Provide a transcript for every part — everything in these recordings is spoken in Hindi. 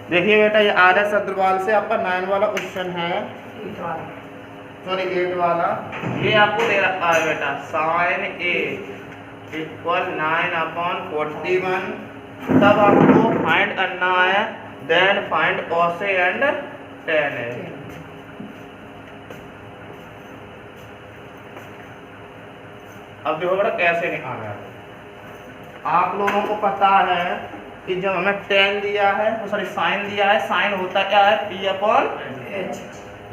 देखिए बेटा ये आर.एस. अग्रवाल से आपका 9 वाला क्वेश्चन है, सॉरी 8 वाला। ये आपको दे रखा है बेटा साइन ए इक्वल 9/41। तब आपको फाइंड करना है then find cos A and tan A। अब देखो बेटा कैसे निकालना है। आप लोगों को पता है कि जब हमें tan दिया है, सॉरी साइन दिया है, साइन होता क्या है P/H।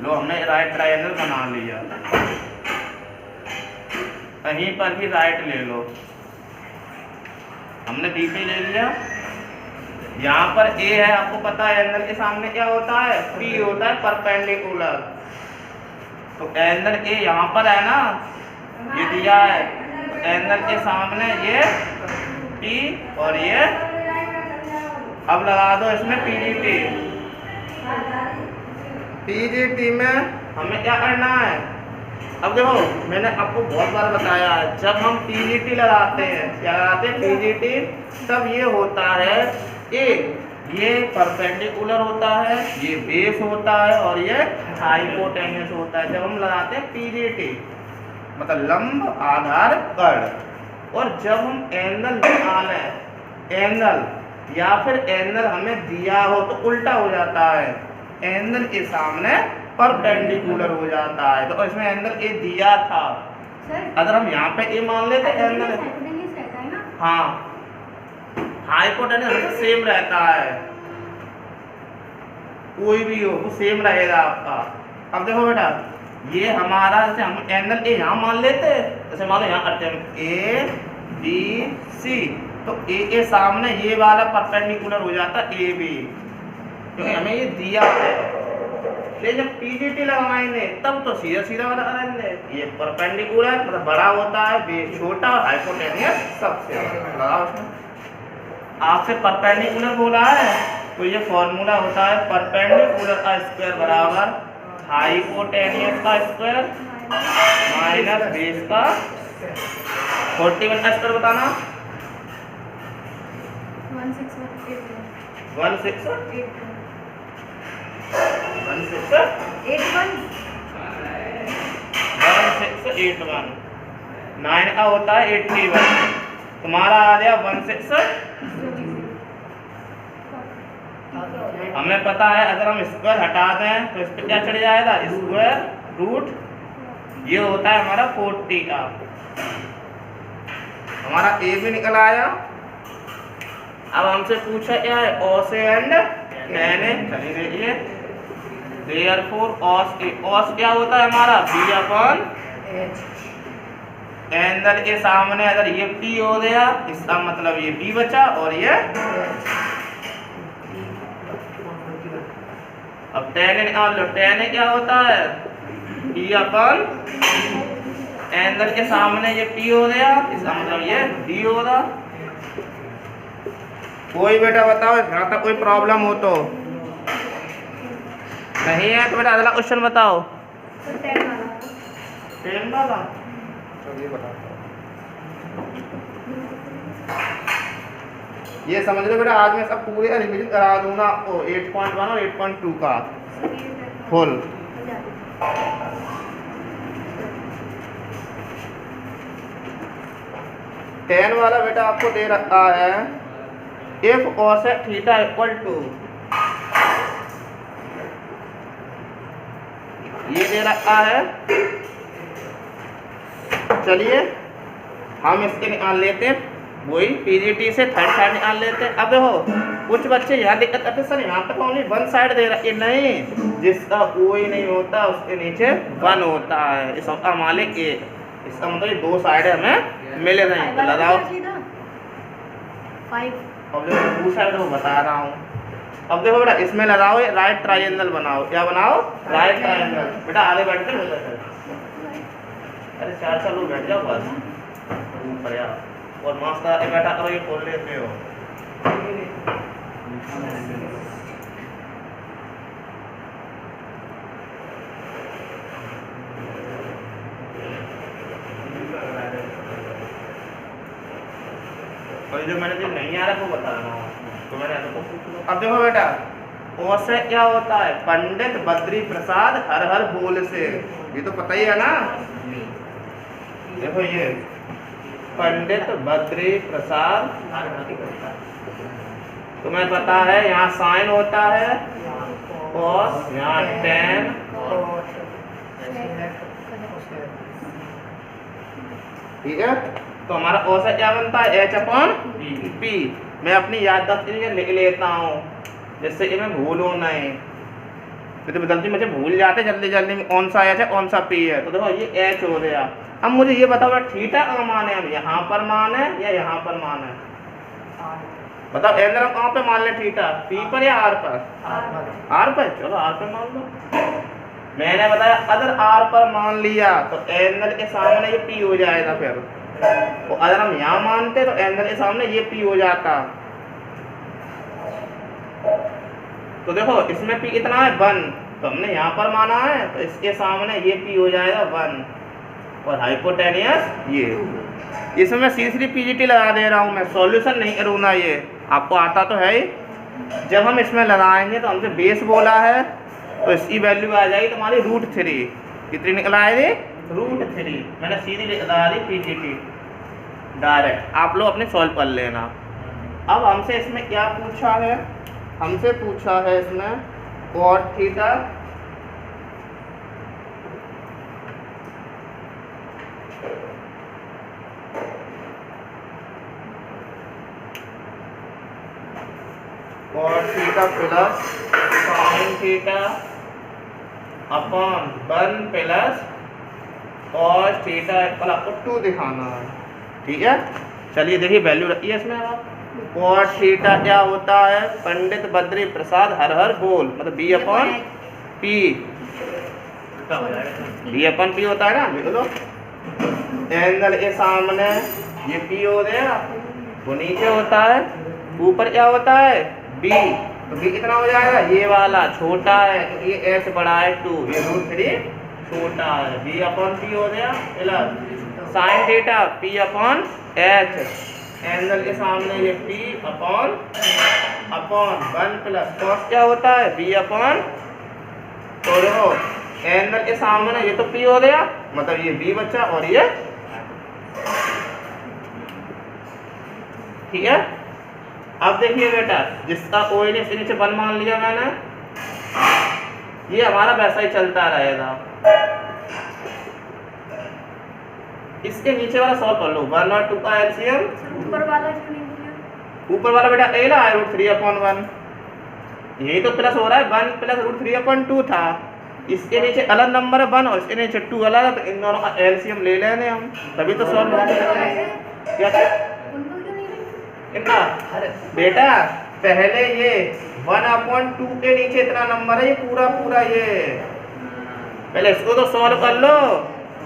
लो हमने राइट ट्रायंगल बना लिया, कहीं पर भी राइट ले लो, हमने बी पे ले लिया। यहाँ पर ए है, आपको पता है एंगल के सामने क्या होता है P होता है परपेंडिकुलर। तो एंगल ए यहाँ पर है ना, ये दिया है, तो एंगल के सामने ये P और ये, अब लगा दो इसमें PGT। PGT में हमें क्या करना है, अब देखो मैंने आपको बहुत बार बताया है, जब हम PGT लगाते हैं, क्या लगाते हैं PGT, तब ये होता है ए, ये परपेंडिकुलर होता है, ये बेस होता है और ये हाइपोटेन्यूस होता है। जब हम लगाते हैं PGT मतलब लंब आधार कर्ण, और जब हम एंगल निकालें, एंगल या फिर एंगल हमें दिया हो तो उल्टा हो जाता है, एंगल के सामने परपेंडिकुलर हो जाता है। तो इसमें एंगल ए दिया था, अगर हम यहाँ पे ए मान लेते एंगल, हाँ हाइपोटेन्यूस हमेशा सेम रहता है, कोई भी हो वो सेम रहेगा आपका। अब देखो बेटा ये हमारा, जैसे हम एंगल ए यहाँ मान लेते, जैसे मान लो यहाँ करते हैं ABC, तो ए के सामने ये वाला परपेंडिकुलर हो जाता ए बी, क्योंकि हमें ये दिया है। लेकिन जब PGT लगाएंगे तब तो सीधा सीधा वाला करेंगे, ये परपेंडिकुलर मतलब बड़ा होता है, बेस छोटा, और हाइपोटेन्यूस सबसे बड़ा। लगाओ उसमें, आपसे परपेंडिकुलर बोला है तो ये फॉर्मूला होता है परपेंडिकुलर का स्क्वायर बराबर हाइपोटेन्यूस का स्क्वायर माइनस बेस का 41 का स्क्वायर। बताना 1681 9 का होता है 81, तुम्हारा आ गया 16। हमें पता है अगर हम स्क्वायर हटा दें तो इस पर क्या चढ़ जाएगा, स्क्वायर रूट, ये होता है हमारा 40 का। हमारा ए भी निकल आया। अब हमसे पूछा क्या है cos A and tan A। चलिए देखिए, देयरफॉर cos A, cos क्या होता है हमारा B/H, एंगल के सामने अगर ये P हो गया इसका मतलब ये B बचा और ये, अब tan A निकाल लो, tan A क्या होता है P/, एंगल के सामने ये P हो गया, इसका मतलब ये D होगा। कोई बेटा बताओ यहाँ तक कोई प्रॉब्लम हो तो नहीं है, तो बेटा अगला क्वेश्चन बताओ। tan वाला चलिए बताओ, ये समझ लो बेटा आज मैं सब पूरे रिवीजन करा दूंगा आपको 8.1 और 8.2 का फुल। tan वाला बेटा आपको दे रखा है if cos theta equal to, ये दे रखा है। चलिए हम इसके निकाल लेते हैं, वही PGT से थर्ड साइड निकाल लेते हैं। अब देखो कुछ बच्चे यहाँ दिक्कत करते सर यहाँ पे ओनली वन साइड दे रहा है, नहीं, जिसका कोई नहीं होता उसके नीचे वन होता है, इसका मालिक ए, इसका मतलब ये दो साइड हमें मिले नहीं। तो लगाओ, अब देखो टू साइड वो बता रहा हूँ। अब देखो बेटा इसमें लगाओ राइट ट्रायंगल बनाओ, क्या बनाओ राइट ट्रायंगल। बेटा आगे बैठ कर होता है, अरे 4 लोग बैठ जाओ बस ऊपर यार, और मास्टर आके बैठा करो, ये खोल लेते हो। और जो मैंने जो नहीं आ रहा वो बता रहा हूँ, तो मैंने अब देखो बेटा ओ से क्या होता है? पंडित बद्री प्रसाद हर हर बोल से। ये तो पता ही है ना। देखो ये पंडित बद्री प्रसाद, तुम्हें पता है यहाँ साइन होता है और यहाँ टेन, ठीक है। तो हमारा ओ से क्या बनता है? H upon P. मैं अपनी याददाश्त के लिए लिख लेता हूँ जिससे कि मैं भूलूँ नहीं, तो गलती मुझे भूल जाते जल्दी जल्दी में कौन सा एच है कौन सा पी है। तो देखो ये एच हो गया। अब मुझे ये बताओ थीटा का मान है, हम यहाँ पर मान है या यहाँ पर मान है? बताओ एंगल कहाँ पे मान ले? थीटा पी पर या आर पर? आर पर। चलो आर पर मान लो। मैंने बताया अगर आर पर मान लिया तो एंगल के सामने ये पी हो जाएगा। फिर तो अगर हम यहाँ मानते तो एंगल के सामने ये पी हो जाता। तो देखो इसमें पी कितना है? 1। तो हमने यहाँ पर माना है तो इसके सामने ये पी हो जाएगा 1 और हाइपोटेनियस ये। इसमें मैं सीधी पीजीटी लगा दे रहा हूँ, मैं सॉल्यूशन नहीं करूँगा। ये आपको आता तो है ही। जब हम इसमें लगाएंगे तो हमसे बेस बोला है तो इसकी वैल्यू आ जाएगी तुम्हारी √3। कितनी निकल आएगी? √3। मैंने सीधी लगा दी पीजीटी डायरेक्ट। आप लोग अपने सॉल्व कर लेना। अब हमसे इसमें क्या पूछा है? हमसे पूछा है इसमें cot theta plus sine theta upon 1 plus cos theta equal आपको 2 दिखाना है, ठीक है। चलिए देखिए वैल्यू रखिए इसमें। आप cos थीटा क्या होता है? पंडित बद्री प्रसाद हर हर बोल, मतलब B upon P. B upon P होता है ना, लिख लो। एंगल के सामने ये पी हो गया, वो नीचे होता है, ऊपर क्या होता है? बी। तो बी कितना हो जाएगा? ये वाला छोटा है क्योंकि ये एच बड़ा है 2, ये √3 छोटा है। बी अपॉन पी हो गया plus sine theta P upon H. Angle के सामने ये पी अपॉन 1 प्लस कॉस क्या होता है? B upon. तो देखो एंगल के सामने ये तो पी हो गया, मतलब ये बी बच्चा और ये, ठीक है। अब देखिए बेटा, जिसका कोई ने इसके नीचे 1 मान लिया मैंने, ये हमारा वैसा ही चलता रहेगा। इसके नीचे वाला सॉल्व कर लो। 1 और 2 का एलसीएम। ऊपर वाला क्यों नहीं दिया? ऊपर वाला बेटा ए ला है √3/1। यही तो प्लस हो रहा है, 1 प्लस √3/2 था। इसके नीचे अलग नंबर है 1 और इसके नीचे 2 अलग है, तो इन दोनों का एलसीएम ले लेने हम, तभी तो सॉल्व होगा। क्या उनको क्यों नहीं लिया? कितना? बेटा पहले ये 1/2 के नीचे इतना नंबर है, ये पूरा पूरा ये, पहले इसको तो सॉल्व कर लो।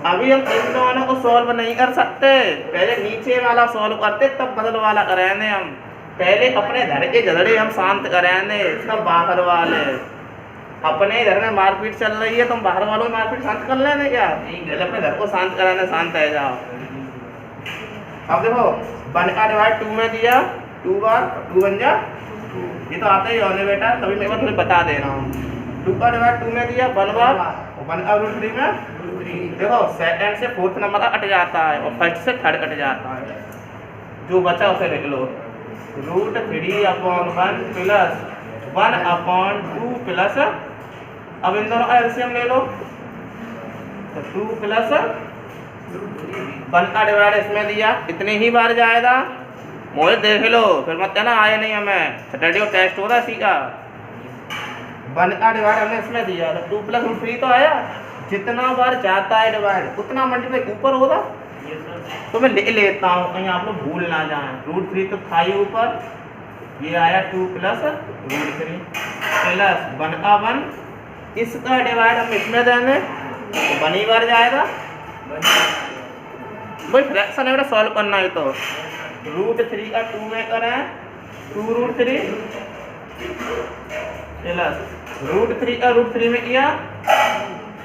अभी हम इन दोनों को सॉल्व नहीं कर सकते, पहले नीचे वाला सॉल्व करते तब बदल वाला करेंगे हम। पहले अपने घर के झगड़े हम शांत करेंगे, सब बाहर वाले। अपने घर में मारपीट चल रही है, तुम बाहर वालों में मारपीट शांत कर लेने क्या? पहले अपने घर को शांत कराने शांत है जाओ। अब देखो 1 का डिवाइड 2 में दिया, 2 बार 2 बन जा, ये तो आता ही होने बेटा, तभी मैं तुम्हें बता दे रहा हूँ। 2 का डिवाइड 2 में दिया 1 बार, 1 का √3 में देखो सेकंड से 4th नंबर का कट जाता है और फर्स्ट से 3rd कट जाता है, जो बचा उसे लिख लो। √3/1 प्लस 1/2 प्लस, अब इन दोनों का एलसीएम ले लो, तो 2 प्लस 1 का डिवाइड इसमें दिया, इतने ही बार जाएगा। मोहे देख लो, फिर मत कहना आए नहीं हमें, सैटरडे को टेस्ट हो रहा है इसी का। 1 का डिवाइड हमने इसमें दिया, तो 2 प्लस √3 तो आया। जितना बार जाता है डिवाइड उतना मल्टीप्लाई ऊपर होगा, तो मैं ले लेता हूँ कहीं आप लोग भूल ना जाएं। √3 तो था ही ऊपर, ये आया 2 प्लस √3 प्लस 1/1, इसका डिवाइड हम इसमें देंगे तो 1 ही बार जाएगा। भाई फ्रैक्शन है बेटा, सॉल्व करना है तो √3 का 2 में करें, 2√3 प्लस √3 का √3 में किया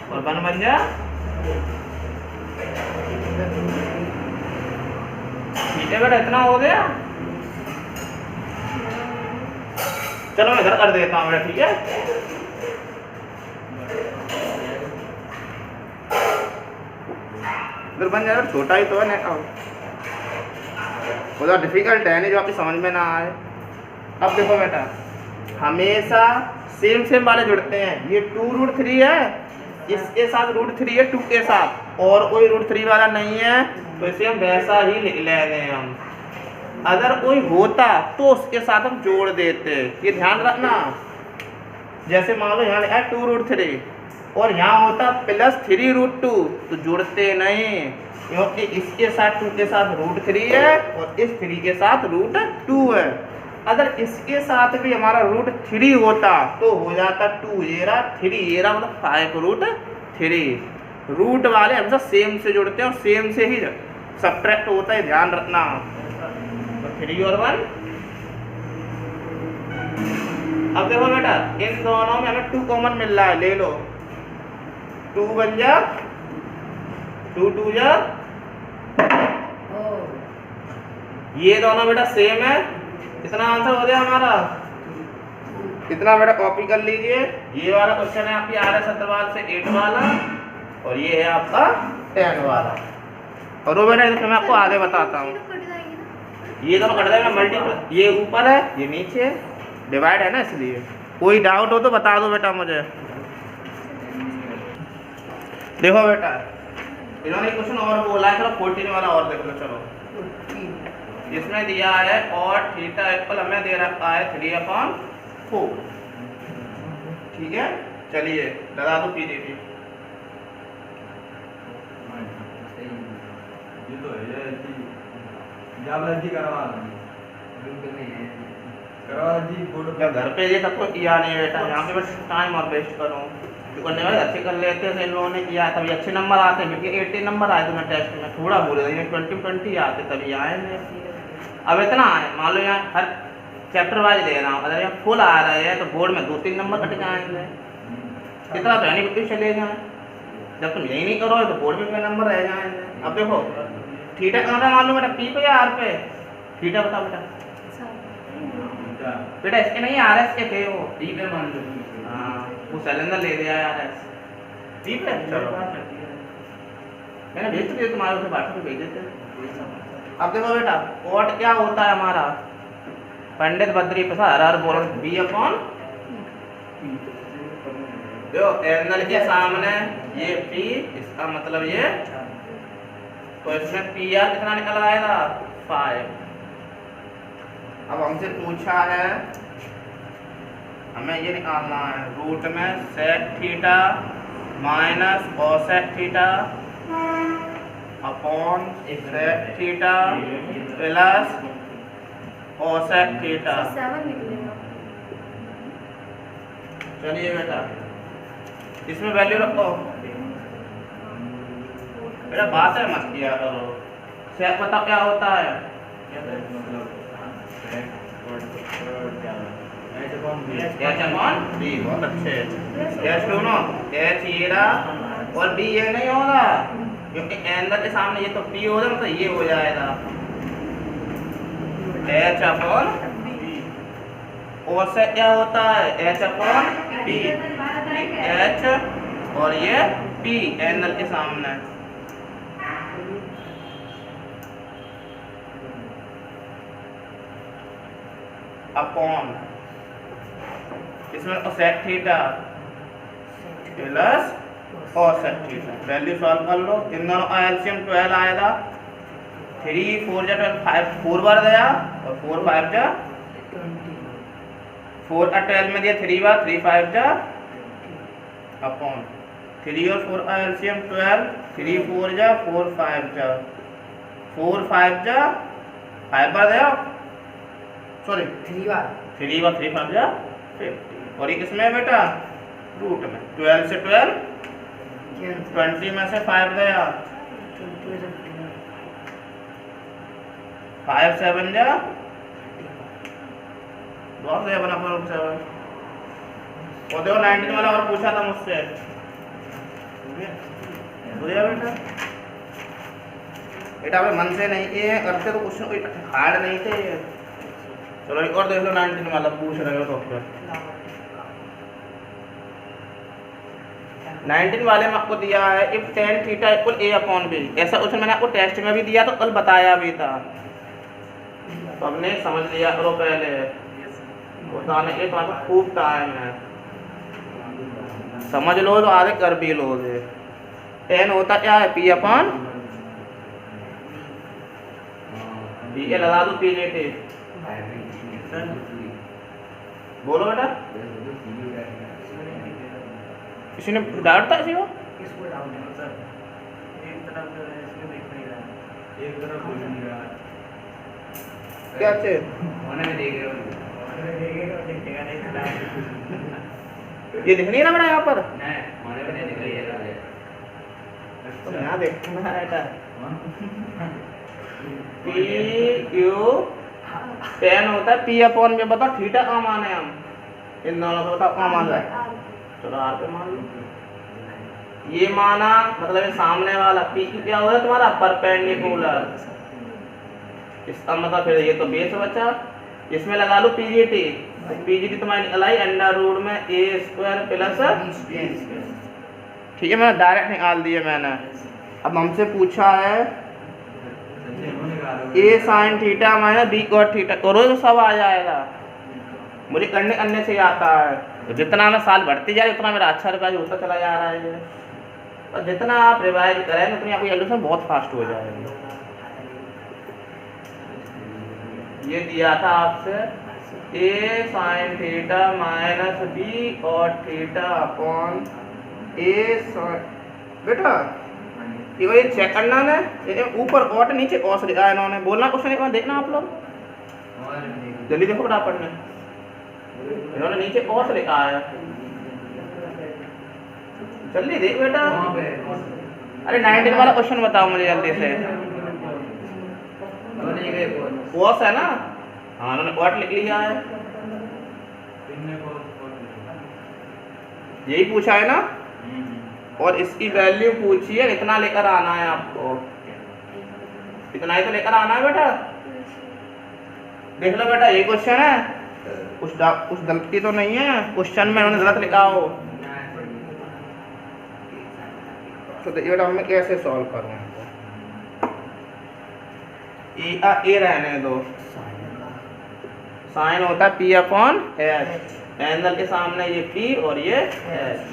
और 1 बन जा, ठीक है बेटा, इतना हो गया। चलो मैं इधर कर देता हूँ बेटा, ठीक है। इधर बन जाएगा, छोटा ही तो है ना, वो डिफिकल्ट है नहीं जो आपकी समझ में ना आए। अब देखो बेटा, हमेशा सेम सेम वाले जुड़ते हैं। ये 2√3 है, इसके साथ √3 है 2 के साथ, और कोई √3 वाला नहीं है, तो इसे हम वैसा ही लिख लेंगे हम। अगर कोई होता तो उसके साथ हम जोड़ देते, ये ध्यान रखना। जैसे मान लो यहाँ लिखा है 2√3 और यहाँ होता +3√2, तो जुड़ते नहीं, क्योंकि इसके साथ 2 के साथ √3 है और इस 3 के साथ √2 है। अगर इसके साथ भी हमारा √3 होता तो हो जाता 2, ये रहा 3, ये रहा मतलब 5√3। रूट वाले हमेशा सेम से जुड़ते हैं और सेम से ही सब्ट्रैक्ट होता है, ध्यान रखना। तो 3 और 1। अब देखो बेटा, इन दोनों में हमें 2 कॉमन मिल रहा है, ले लो। 2 बन जा, 2 2 जा, ये दोनों बेटा सेम है। कितना आंसर हो गया हमारा? कितना बेटा कॉपी कर लीजिए। ये वाला क्वेश्चन है आपकी RS अग्रवाल से 8 वाला, और ये है आपका 10 वाला। और वो बेटा इसमें मैं आपको आगे बताता हूँ। ये दोनों कट जाएगा, मल्टीपल, ये ऊपर है ये नीचे, डिवाइड है ना, इसलिए। कोई डाउट हो तो बता दो बेटा मुझे। देखो बेटा, इन्होंने क्वेश्चन और बोला है, चलो 14 वाला और देख लो। चलो इसमें दिया है और थीटा इक्वल हमें दे रखा है 3/4, ठीक है। चलिए लगा दो पीडीटी। घर पे ये सबको किया नहीं बेटा, यहाँ पे बस टाइम और वेस्ट करूँ, जो करने वाले अच्छे कर लेते थे, इन लोगों ने किया तभी अच्छे नंबर आते, क्योंकि 80 नंबर आए थे मैं टेस्ट में, थोड़ा बोले थे 20 आते तभी आए नहीं। अब इतना है, मान लो यहाँ हर चैप्टर वाइज दे रहा हूँ, अगर यहाँ फुल आ रहा है तो बोर्ड में 2-3 नंबर कट जाएंगे। इतना तो नहीं कुछ चले जाए, जब तुम यही नहीं करोगे तो बोर्ड में नंबर रह जाएंगे। अब देखो थीटा कहाँ था मालूम बेटा, पी पे या आर पे? थीटा बताओ बेटा। बेटा इसके नहीं, RS के थे वो, पी पे मान लो। हाँ, वो सिलेंडर ले दिया है RS पी पे। चलो मैंने भेज दिया तुम्हारे उसे, बाकी पे भेज देते। अब देखो बेटा, कॉट क्या होता है हमारा? पंडित बद्री प्रसाद हर बोल B/, देखो एंगल के सामने ये P, इसका मतलब ये, तो इसमें PR कितना निकल आएगा? 5। अब हमसे पूछा है, हमें ये निकालना है रूट में sec theta minus cosec theta upon sec theta plus cosec theta. चलिए बेटा, इसमें वैल्यू रखो बेटा, बात है मत किया करो। sec पता क्या होता है? H/B, बहुत अच्छे। H दोनों, H ये रहा और B ये नहीं होगा, क्योंकि एंगल के सामने ये तो P हो जाए, तो ये हो जाएगा H/B। cosec क्या होता है? H/P, H और ये P एंगल के सामने। अपॉन इसमें cosec theta plus cosec theta. Value solve कर लो, इन दोनों का एलसीएम 12 आएगा। 3 4 जा 12, 5 4 बार गया और 4 5 जा 4 का 12 में दिया 3 बार, 3 5 जा अपॉन 3 और 4 का एलसीएम 12, 3 4 जा 4 5 जा 4 5 जा 5 बार गया, सॉरी 3 बार 3 5 जा 50। और ये किसमें है बेटा? रूट में। 12 से 12, 20 में से 5 गया, 5 7 जा बहुत गया बना 7। और देखो 19 वाला और पूछा था मुझसे, बुझा बेटा? बेटा अपने मन से नहीं किए करते तो क्वेश्चन कोई हार्ड नहीं थे। चलो एक और देख लो 19 वाला पूछ रहे हो तो फिर 19 वाले में आपको दिया है if tan theta equal a upon b। ऐसा क्वेश्चन मैंने आपको टेस्ट में भी दिया तो कल बताया भी था, तो हमने समझ लिया करो पहले बताने के तुम्हारे पास खूब टाइम है, समझ लो तो आगे कर भी लोगे। tan होता क्या है p अपॉन b के लगा दो p नेटिव। बोलो बेटा किसी ने डाउट था किसी को? इसको डाउट है सर, एक तरफ जो है इसमें देख नहीं रहा है, एक तरफ बोल नहीं रहा है। क्या चीज होने में देख रहे हो, होने में देखेगा देखेगा नहीं तो ये दिख नहीं रहा बेटा यहाँ पर? नहीं, होने में नहीं दिख रही है। तो यहाँ देखना है बेटा पी क्यू tan होता है p अपॉन में, बताओ थीटा का मान है, हम इन दोनों को बताओ का मान है, चलो r पे मान लो। ये माना मतलब ये सामने वाला p क्या हो रहा है तुम्हारा परपेंडिकुलर, इसका मतलब फिर ये तो बेस बचा, इसमें लगा लो पीजीटी, पीजीटी तुम्हारी निकल आई अंडर रूट में a स्क्वायर प्लस, ठीक है मैंने डायरेक्ट निकाल दिए मैंने। अब हमसे पूछा है a sine theta minus b cot theta, करो तो सब आ जाएगा, मुझे करने से ही आता है, तो जितना मैं साल बढ़ती जा रही उतना मेरा अच्छा रिवाइज होता चला जा रहा है, और जितना आप रिवाइज करें उतनी आपकी एल्यूशन बहुत फास्ट हो जाएगी। ये दिया था आपसे a sine theta minus b cot theta upon a बेटा ये चेक करना है, ये ऊपर कॉट नीचे कॉस लिखा है इन्होंने, बोलना क्वेश्चन एक बार देखना आप लोग जल्दी देखो बड़ा पढ़ने, इन्होंने नीचे कॉस लिखा है, जल्दी देख बेटा। अरे 19 वाला क्वेश्चन बताओ मुझे जल्दी से, कॉस है ना, हाँ उन्होंने कॉट लिख लिया है, यही पूछा है ना, और इसकी वैल्यू पूछी है, इतना लेकर आना है आपको, इतना ही तो लेकर आना है बेटा। देख लो बेटा ये क्वेश्चन है, कुछ गलती तो नहीं है क्वेश्चन में, उन्होंने गलत लिखा हो तो देखिए बेटा मैं कैसे सॉल्व करूँ, ए रहने दो, साइन होता है p अपॉन एच, एंगल के सामने ये p और ये एच,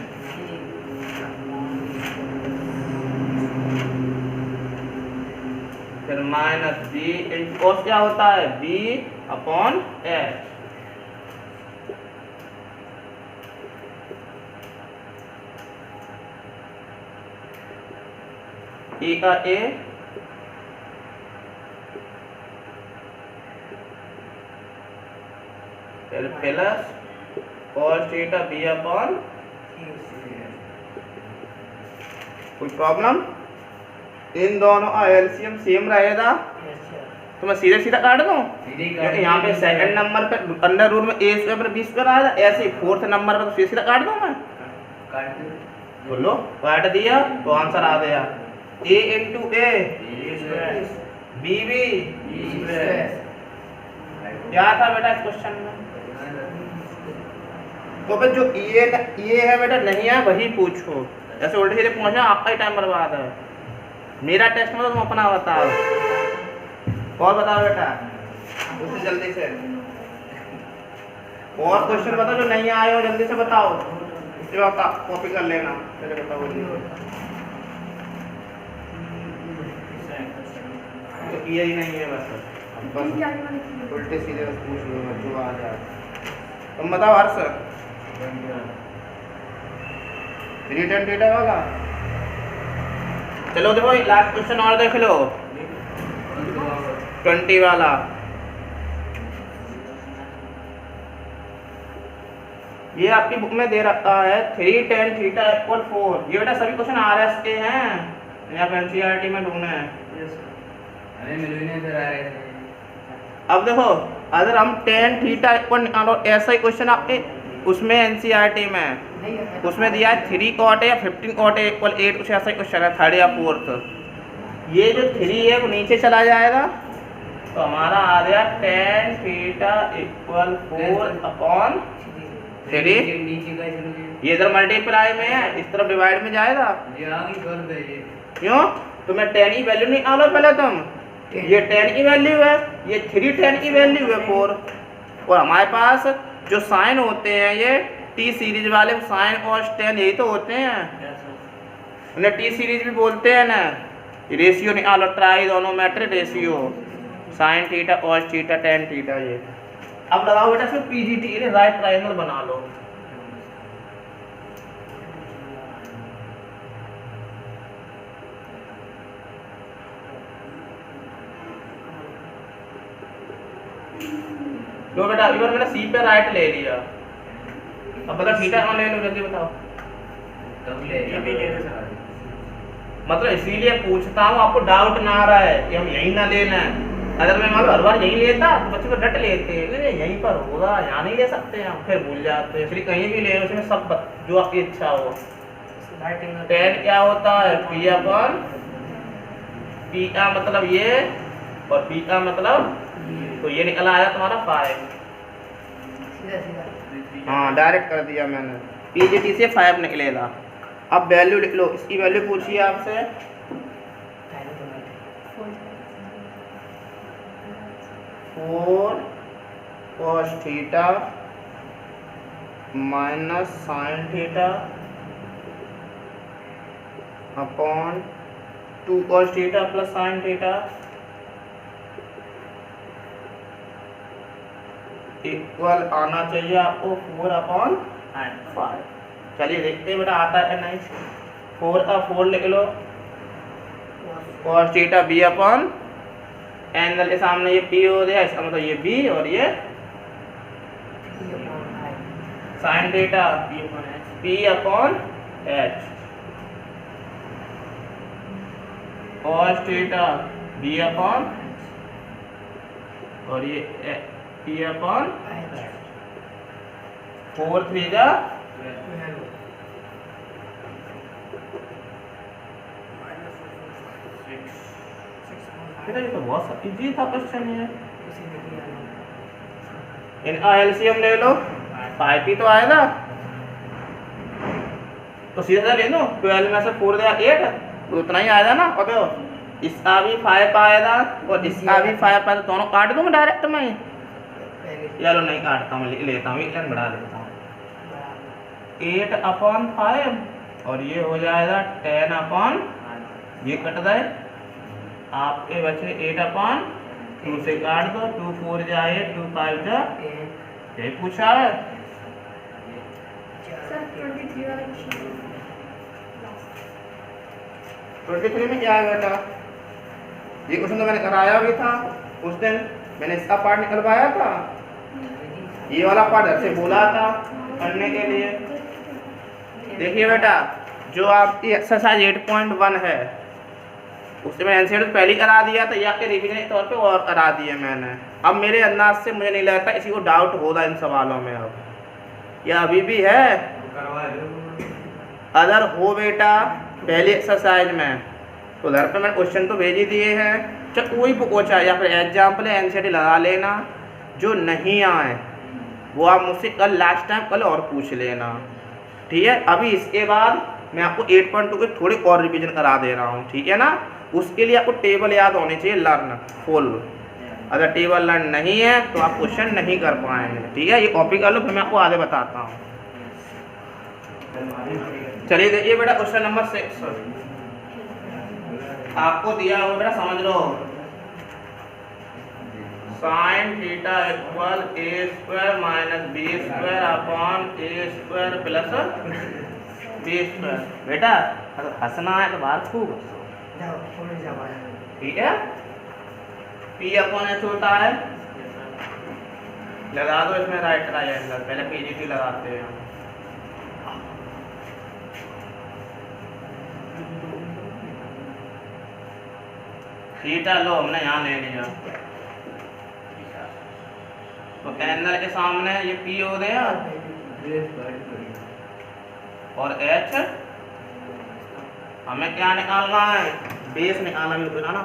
फिर माइनस b इंटू कॉस क्या होता है b अपॉन एच, e का a फिर plus cos theta b upon, कोई प्रॉब्लम? इन दोनों का एलसीएम सेम रहेगा तो मैं सीधे सीधा काट दूं, क्योंकि यहाँ पे सेकंड नंबर पे अंडर रूट में a स्क्वायर पर b स्क्वायर आएगा, ऐसे ही फोर्थ नंबर पे तो सीधे सीधा काट दूं मैं, बोलो काट दिया तो आंसर आ गया a इंटू a b क्या था बेटा इस क्वेश्चन में, तो फिर जो ये है बेटा नहीं है वही पूछो, ऐसे उल्टे सीधे पूछना आपका ही टाइम बर्बाद है, मेरा टेस्ट में तो तुम अपना बताओ, और बताओ बेटा उससे जल्दी से, और क्वेश्चन बताओ जो नहीं आए हो जल्दी से बताओ, जो कॉपी कर लेना, चलो बताओ तो ये ही नहीं है बस उल्टे सीधे बस पूछ लो जो आ जाए, तुम बताओ हर्ष रिटर्न डेटा वाला, चलो देखो लास्ट क्वेश्चन और देख लो 20 वाला, ये आपकी बुक में दे रखा है 3 tan थीटा इक्वल 4, ये बेटा सभी क्वेश्चन आरएस के हैं या एनसीईआरटी में ढूंढने हैं, अरे मिल ही नहीं आ रहे थे। अब देखो अगर हम tan थीटा इक्वल निकालो, ऐसा ही क्वेश्चन आपके उसमें एनसीईआरटी में उसमें दिया है 3 cot या 15 cot इक्वल 8, कुछ ऐसा ही क्वेश्चन है, थर्ड या फोर्थ, ये जो 3 है वो नीचे चला जाएगा तो हमारा आ गया tan थीटा इक्वल 4/3। नीचे का चलो ये इधर मल्टीप्लाई में है, इस तरफ डिवाइड में जाएगा। ये आगे कर दे ये क्यों? तुम्हें tan की वैल्यू नहीं आना पहले तुम, ये tan की वैल्यू है, ये 3 tan की वैल्यू है 4। और हमारे पास जो साइन होते हैं ये टी सीरीज वाले साइन और tan यही तो होते हैं, उन्हें टी सीरीज भी बोलते हैं ना। रेशियो निकालो, ट्राइगोनोमेट्रिक रेशियो, साइन थीटा और थीटा tan थीटा। ये अब लगाओ बेटा इसमें पीजीटी, राइट ट्रायंगल बना लो। लो बेटा अभी बार मैंने सी पे राइट ले लिया, अब बता थीटा कहाँ ले लो जल्दी बताओ। तब ले ये भी ले ले मतलब इसीलिए पूछता हूँ, आपको डाउट ना आ रहा है कि हम यहीं ना लेना है। अगर मैं मान लो हर बार यहीं लेता तो बच्चे को डट लेते हैं, यहीं पर होगा, यहाँ नहीं ले सकते हम, फिर भूल जाते हैं। इसलिए कहीं भी ले लो, उसमें सब जो आपकी इच्छा हो। tan क्या होता है? पी का मतलब ये और पी का मतलब, तो ये निकला आया तुम्हारा 5। हाँ डायरेक्ट कर दिया मैंने, पीजीटी से 5 निकलेगा। अब वैल्यू लिख लो, इसकी वैल्यू पूछिए आपसे। 4 cos theta minus sine theta upon 2 cos theta plus sign theta equal आना चाहिए आपको 4/5। चलिए देखते हैं बेटा आता है नहीं। 4 लिख लो, cos theta b upon angle के सामने ये p हो गया, इसका मतलब ये b और ये sine theta p upon h। cos theta b upon और ये p अपॉन 4 3 जा ये तो बहुत इजी था क्वेश्चन है। इनका एलसीएम ले लो, 5 ही तो आएगा, तो सीधा ले लो। 12 में से 4 दिया 8, तो उतना ही आएगा ना। और देखो इसका भी 5 आएगा और इसका भी 5 आएगा, दोनों काट दूँ मैं डायरेक्ट में। चलो नहीं काटता हूँ, लेता हूँ, एक बढ़ा लेता हूँ। 8/5 और ये हो जाएगा 10/, ये कट गए, आपके बचे 8/2 से काट दो, 2 4 जाए 2 5 जा, यही पूछा है। सर 23 वाला क्वेश्चन 23 में क्या है बेटा? ये क्वेश्चन तो मैंने कराया भी था उस दिन, मैंने इसका पार्ट निकलवाया था, ये वाला पार्ट घर से बोला था करने के लिए। देखिए बेटा जो आपकी एक्सरसाइज 8.1 है उससे मैंने आंसर तो पहले ही करा दिया था, या के रिवीजन के तौर पे और करा दिए मैंने। अब मेरे अंदाज से मुझे नहीं लगता इसी को डाउट होगा इन सवालों में। अब या अभी भी है, अगर हो बेटा पहली एक्सरसाइज में तो घर पे मैंने क्वेश्चन तो भेज ही दिए हैं, चाहे कोई पूछा या फिर एग्जाम्पल है एनसीईआरटी लगा लेना। जो नहीं आए वो आप मुझसे कल लास्ट टाइम कल और पूछ लेना, ठीक है। अभी इसके बाद मैं आपको 8.2 के थोड़े और रिवीजन करा दे रहा हूँ, ठीक है ना। उसके लिए आपको टेबल याद होनी चाहिए, लर्न फुल। अगर टेबल लर्न नहीं है तो आप क्वेश्चन नहीं कर पाएंगे, ठीक है। ये कॉपी कर लो, फिर मैं आपको आगे बताता हूँ। चलिए देखिए बेटा क्वेश्चन नंबर 6 आपको दिया हुआ बेटा, समझ लो। Sine theta equal a² minus b² upon a² plus b²। बेटा अगर हंसना है तो बाहर खूब ठीक है। p अपॉन h होता है, लगा दो इसमें राइट ट्रायंगल, पहले पीजीटी लगाते हैं। थीटा लो हमने यहाँ ले लिया, तो एंगल के सामने ये P हो गया और H हमें क्या निकालना है, बेस निकालना बिल्कुल है ना।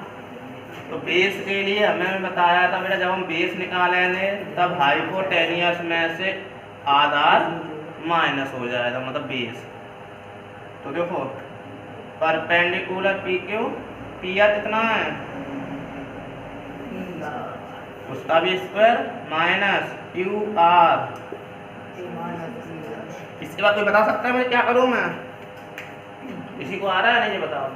तो बेस के लिए हमें बताया था बेटा, जब हम बेस निकालेंगे तब हाइपोटेनियस में से आधार माइनस हो जाएगा, मतलब बेस। तो देखो perpendicular P Q, P R कितना है, उसका भी स्क्वायर माइनस क्यू आर। इसके बाद कोई बता सकता है मैं क्या करूं? मैं किसी को आ रहा है नहीं, ये बताओ।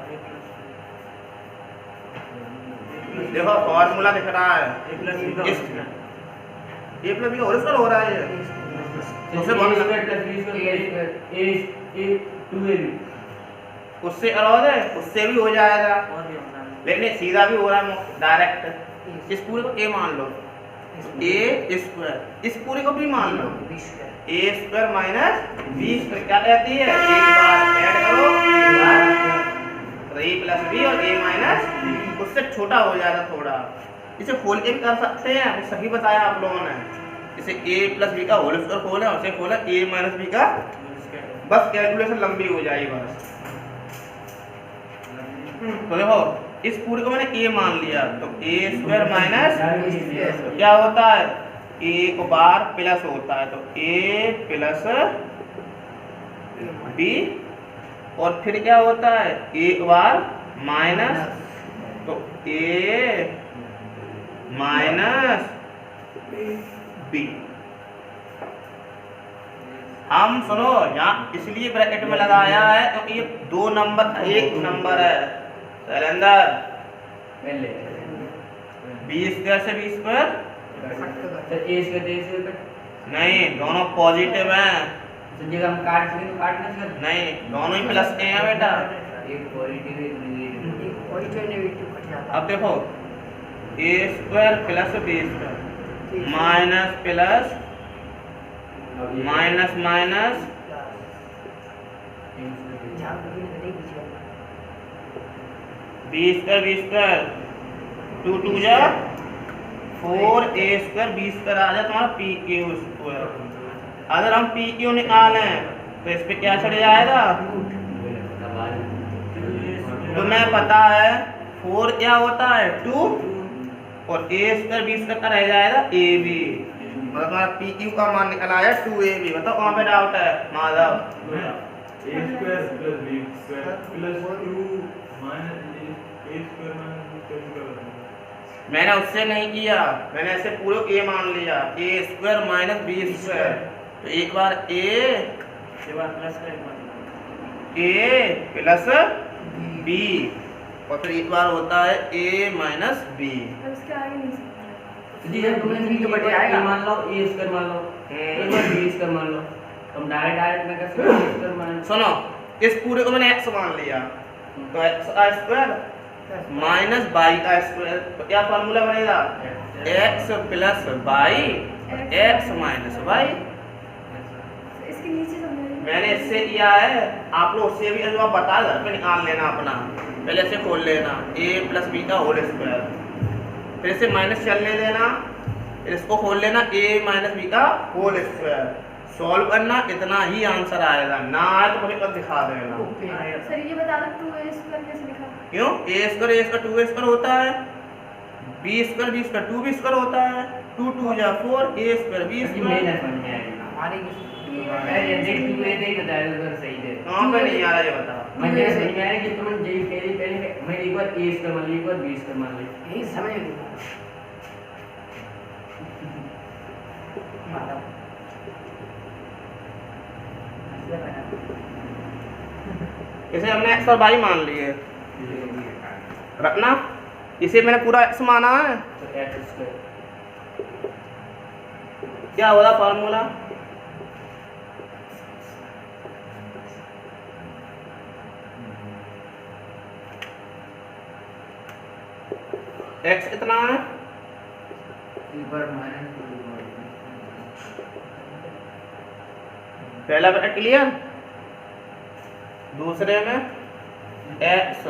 देखो फॉर्मूला दिख रहा है, ए प्लस बी और इसका हो रहा है ये, उससे अलग है, उससे भी हो जाएगा, लेकिन सीधा भी हो रहा है डायरेक्ट। इस पूरे को ए मान लो, ए स्क्वायर, इस पूरे को भी मान लो ए स्क्वायर माइनस बी स्क्वायर। क्या कहती है, एक बार ऐड करो, एक बार ए प्लस बी और ए माइनस बी, उससे छोटा हो जाएगा थोड़ा। इसे खोल के भी कर सकते हैं, सही बताया आप लोगों ने। इसे ए प्लस बी का होल स्क्वायर खोला, उसे खोला ए माइनस बी का, बस कैलकुलेशन लंबी हो जाएगी बस। तो देखो इस पूरे को मैंने ए मान लिया, तो ए स्क्वायर माइनस क्या होता है, एक बार प्लस होता है, तो ए प्लस बी, और फिर क्या होता है एक बार माइनस, तो ए माइनस बी। हम सुनो यहाँ इसलिए ब्रैकेट में लगाया है क्योंकि ये दो नंबर, एक नंबर है शैलेंद्र, बी स्क्वायर से बी स्क्वायर नहीं, दोनों पॉजिटिव हैं, हम काट सकें तो काट ना सकें, नहीं दोनों ही प्लस के हैं बेटा। एक पॉजिटिव एक नेगेटिव। अब देखो a square plus b square minus plus minus minus b square two two जा 4 ए स्क्वायर बी स्क्वायर आ जाए तुम्हारा पी क्यू स्क्वायर। अगर हम पी क्यू निकालें तो इस पे क्या चढ़ जाएगा, तुम्हें पता है 4 क्या होता है 2, और ए स्क्वायर बी स्क्वायर का रह जाएगा ए बी, मतलब तुम्हारा पी क्यू का मान निकल आया 2ab। बताओ कहाँ पे डाउट है Madhav? A square plus b square plus 2 minus a square minus, मैंने उससे नहीं किया, मैंने ऐसे पूरे ए मान लिया, ए स्क्वायर माइनस बी स्क्वायर, तो एक बार ए प्लस बी, और फिर एक बार होता है ए माइनस बी। उसके आगे नहीं सकते। जी जब तुमने बी तो बटे आएगा, मान लो ए स्क्वायर मान लो, एक बार बी स्क्वायर मान लो, तुम डायरेक्ट में कैसे ए स्क्वायर मान। सुनो इस पूरे को मैंने एक्स मान लिया, तो एक्स का स्क्वायर माइनस बाई का स्क्वायर, तो क्या फॉर्मूला बनेगा, X plus Y X minus Y. इसके नीचे समझाइए। मैंने इससे किया है, आप लोग उससे भी जो आप बता घर पे निकाल लेना अपना, पहले ऐसे खोल लेना ए प्लस बी का होल स्क्वायर, फिर इसे माइनस चलने देना, फिर इसको खोल लेना ए माइनस बी का होल स्क्वायर, सॉल्व करना, इतना ही आंसर आएगा, ना आए तो मुझे कब दिखा देना। सर ये बता दो 2a स्क्वायर कैसे लिखा? क्यों ए स्क्वायर 2 स्क्वायर होता है, बी स्क्वायर 2 बी स्क्वायर होता है, 2 2 जा 4 ए स्क्वायर बी स्क्वायर। अरे देख तू ये देख बता उधर सही दे, कहां पे नहीं आ रहा ये बता। मुझे समझ में आया कि तुम जे पहले मैं एक बार ए स्क्वायर मान ली, एक बार बी स्क्वायर मान ली, यही समझ में नहीं। इसे हमने एक्स और वाई मान लिए रखना, इसे मैंने पूरा एक्स माना है, तो एक्स स्क्वायर क्या होगा फॉर्मूला, एक्स कितना है, पहला ब्रैकेट क्लियर, दूसरे में एक्स